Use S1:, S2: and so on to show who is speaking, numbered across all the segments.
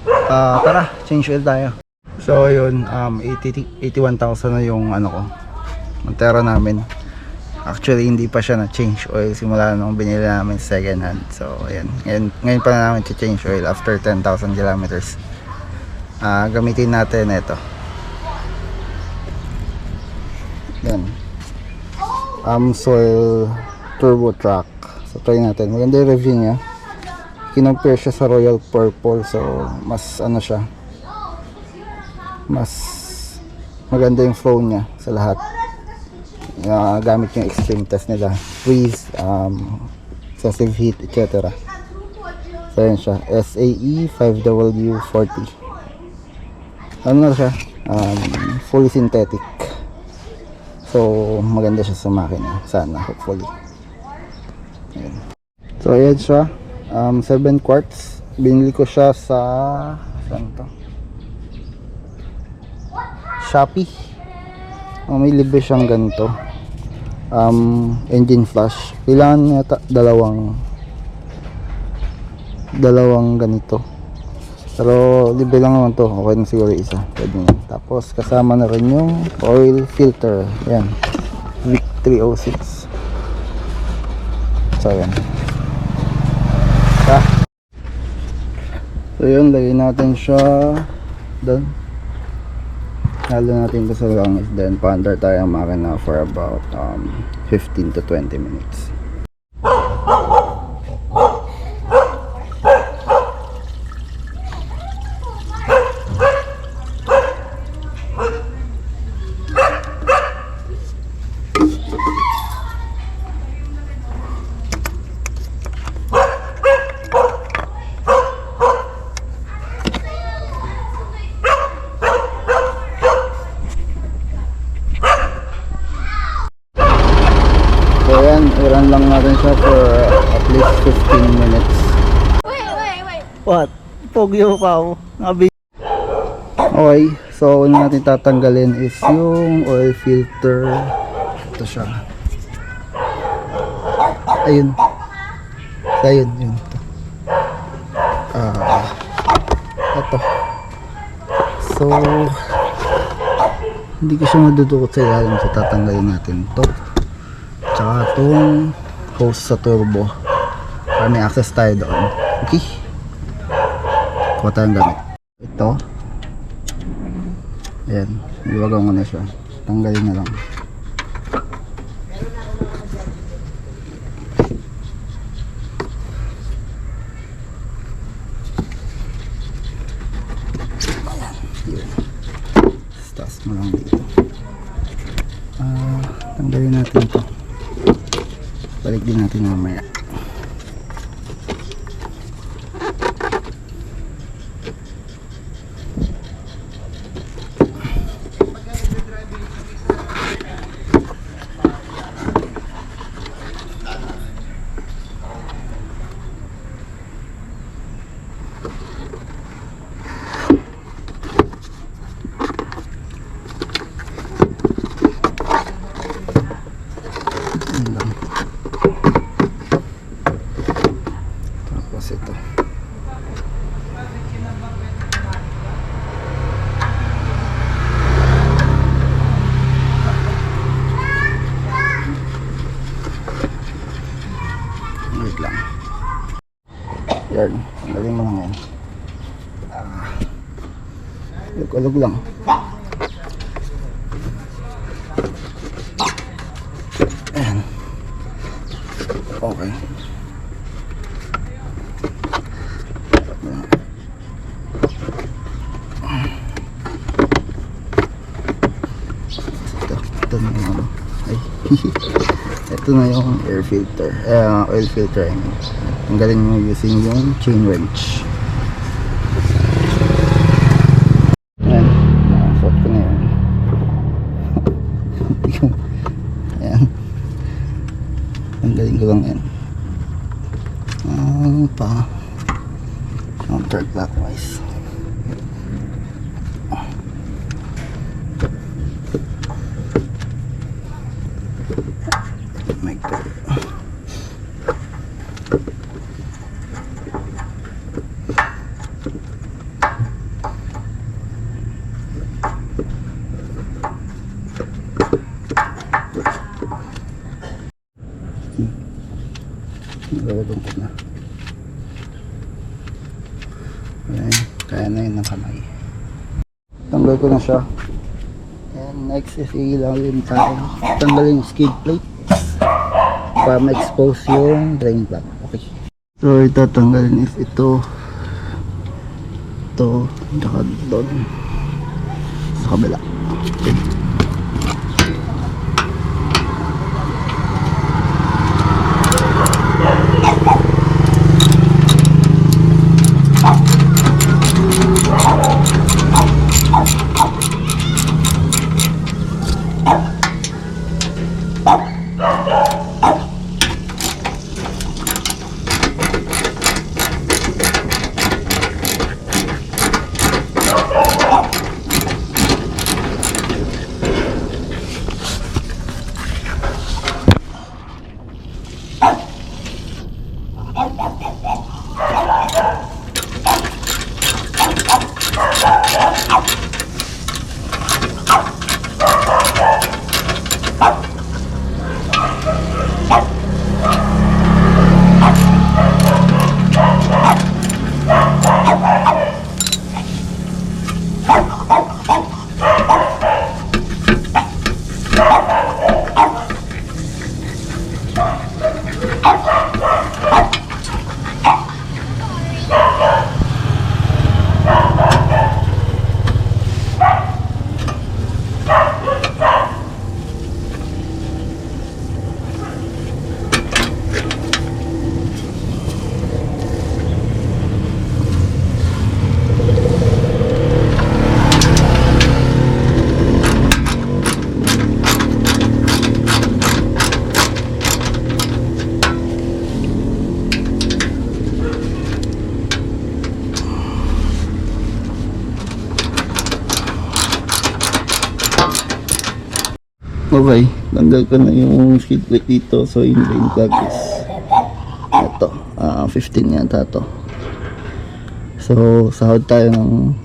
S1: Tara, change oil tayo. So yun, 81,000 na yung ano ko, Montero namin. Actually hindi pa siya na change oil simula nung binili namin second hand. So ayan, ngayon pa na namin change oil after 10,000 kilometers. Gamitin natin ito. Yan, Amsoil Turbo Track. So try natin, maganda yung review niya. Kinompare siya sa Royal Purple, so mas ano siya, mas maganda yung flow niya sa lahat. Gamit yung extreme test nila, freeze, excessive heat, etc. So yan siya, SAE 5W40. Ano na siya, fully synthetic. So maganda siya sa makina, sana, hopefully. Ayan. So ayan siya, 7 quarts. Binili ko siya sa, saan to? Shopee. May libre siyang ganito, engine flush. Kailangan yata dalawang ganito, pero libre lang naman to. Okay na siguro isa, pwede na. Tapos kasama na rin yung oil filter. Yan, Vic 306. So yan. So yun, lagay natin siya doon. Halo natin ito sa langis, then pa-under tayo ang makina for about 15 to 20 minutes. Iran lang natin siya for at least 15 minutes.
S2: Wait.
S1: What? Pogyo pa ako. Okay, so una natin tatanggalin is yung oil filter. Ito siya. Ayun. Yun. Ito. So, hindi ko siya madudukot sa ilalim, so tatanggalin natin ito. Tsaka itong hose sa turbo para may access tayo doon. Okay, kuha tayong gamit. Ito, ayan, iwagaw ko na siya, tanggalin na lang. Ayan, yun, taas mo lang dito. Tanggalin natin ito, balik din natin mamaya. Ito. Wait lang. Yan, tanggalin mo lang yan. Lug-alug lang. Ayan. Okay. Ito na yung air filter, oil filter. Tanggalin mo using yung chain wrench. Ayan, nakasuot ko na yun. Ayan, tanggalin ko lang yan. Counterclockwise. Nalulungkot na. Ayan, kaya na yun ng kamay. Tanggal ko na siya. And next is ilalim tayo. Tanggalin yung skid plate para ma-expose yung drain plug. Okay. So ito tanggalin is ito. Ito, tsaka doon. Sa kabila. Okay. Okay, tanggal ko na yung skid plate dito. So yung drain plug is ito, 15 yata to. So sahod tayo ng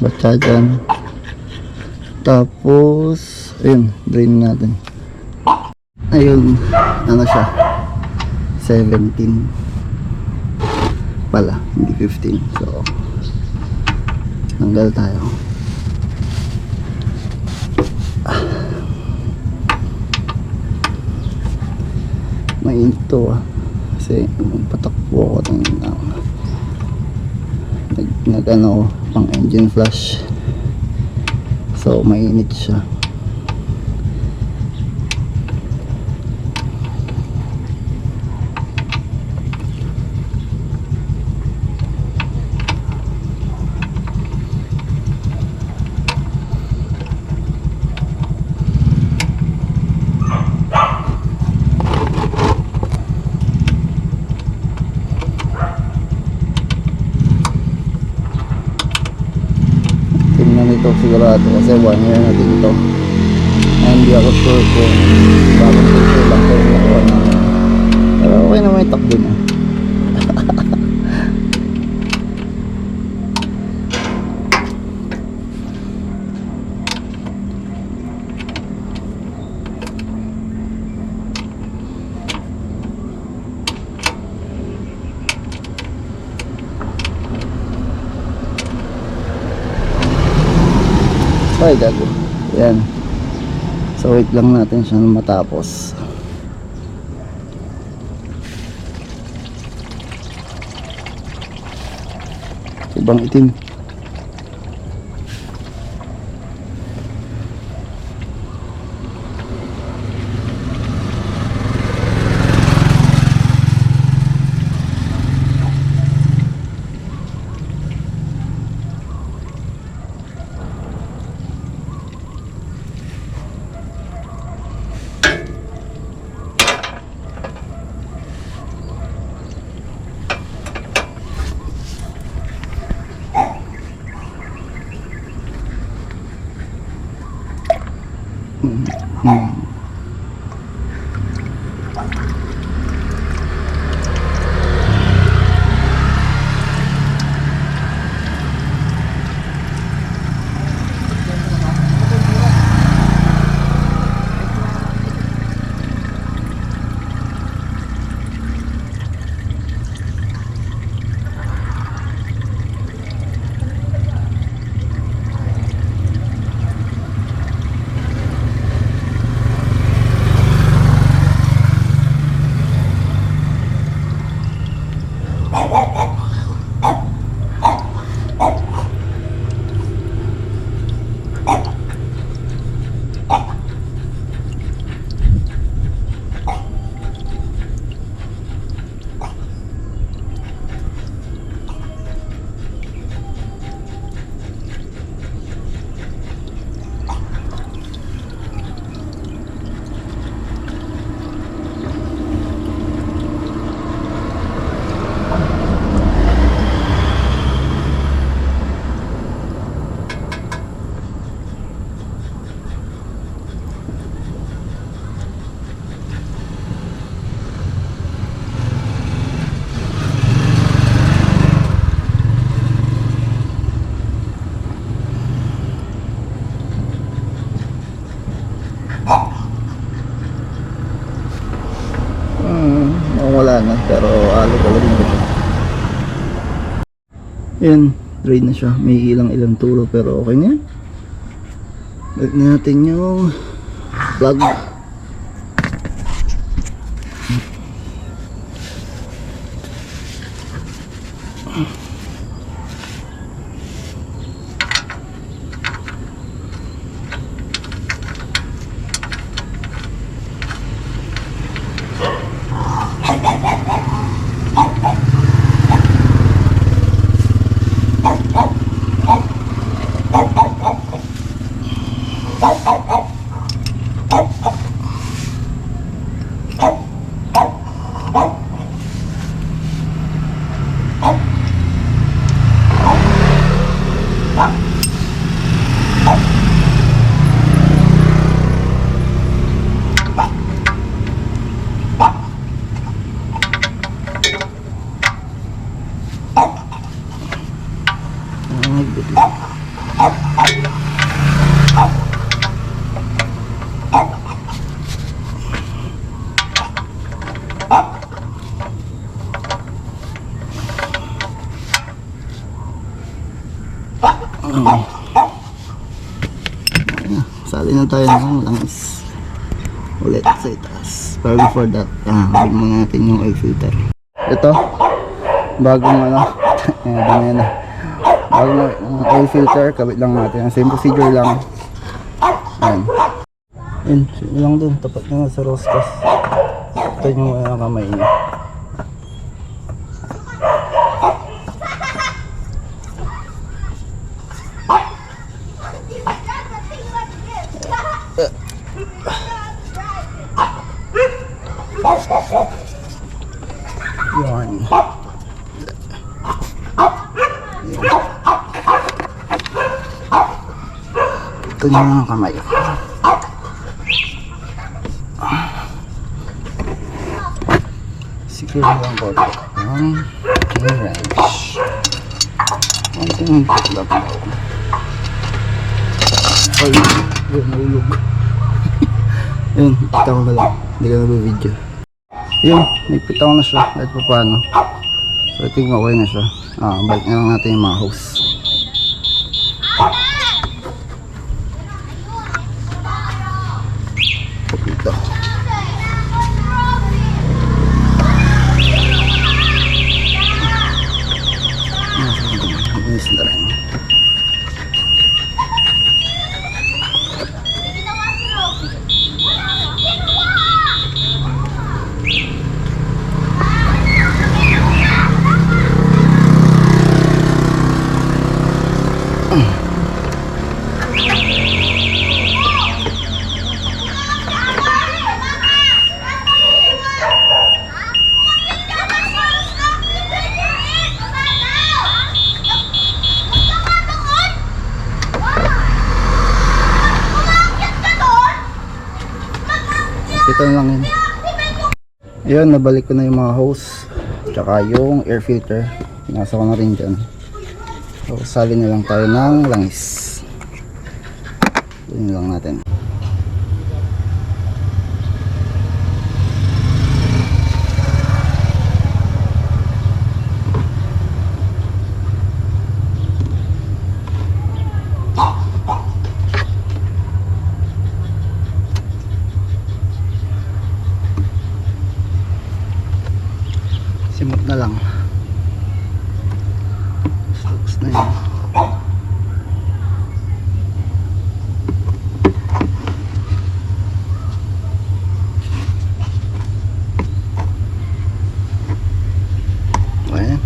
S1: batya dyan. Tapos ayun, drain natin. Ayun, ano siya, 17 pala, hindi 15. So tanggal tayo. Mainit to kasi patakbo ako ng nag ano pang engine flush, so mainit siya. Ito sigurado kasi 1 year na din ito, and hindi ako sure kung bagong picture lang ko yung nakuha namin, pero okay naman yung takbo niya. Ay, gago. Yan. So, wait lang natin siya matapos. Ibang itim. kung wala na, pero alo ko lang ito. Yan, drain na siya. May ilang turo pero okay na yan. Balik na natin yung plug. Sali na tayo ng langis ulit sa itaas. Pero before that, huwag muna natin yung oil filter. Ito, bagong yan na. Bagong oil filter, kabit lang natin. Same procedure lang. Ayan. Yun, lang dun. Tapat nyo sa roscas. Ito yung kamay niya. Yan. Ito yung mga kamay. Secure lang po ang chain wrench. Ang tingin ko lang po. Ay, yun, nahulog. Yun, ipitaw na lang. Hindi ka nabibidyo. Yun, nagpitaw na siya kahit pa paano. So, tingin okay na siya. Balik na lang natin yung mga hose. Dito. Inis na rin. Ito na lang yun. Yun, nabalik ko na yung mga hose tsaka yung air filter. Pinasa ko na rin dyan. So, sali na lang tayo ng langis. Yun lang natin. Simot na lang. Tapos na yun. Ayan.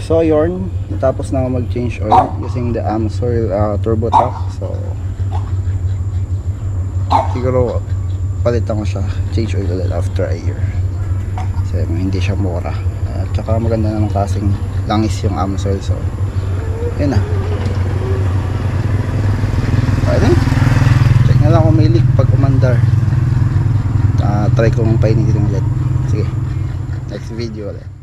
S1: So yun, natapos na ako mag-change oil using the Amsoil turbo top. So siguro palitan ko siya, change oil ulit after a year kasi hindi siya mura at saka maganda naman kasing langis yung Amsoil. So yun na. try kong painitin ulit. Sige, next video ulit.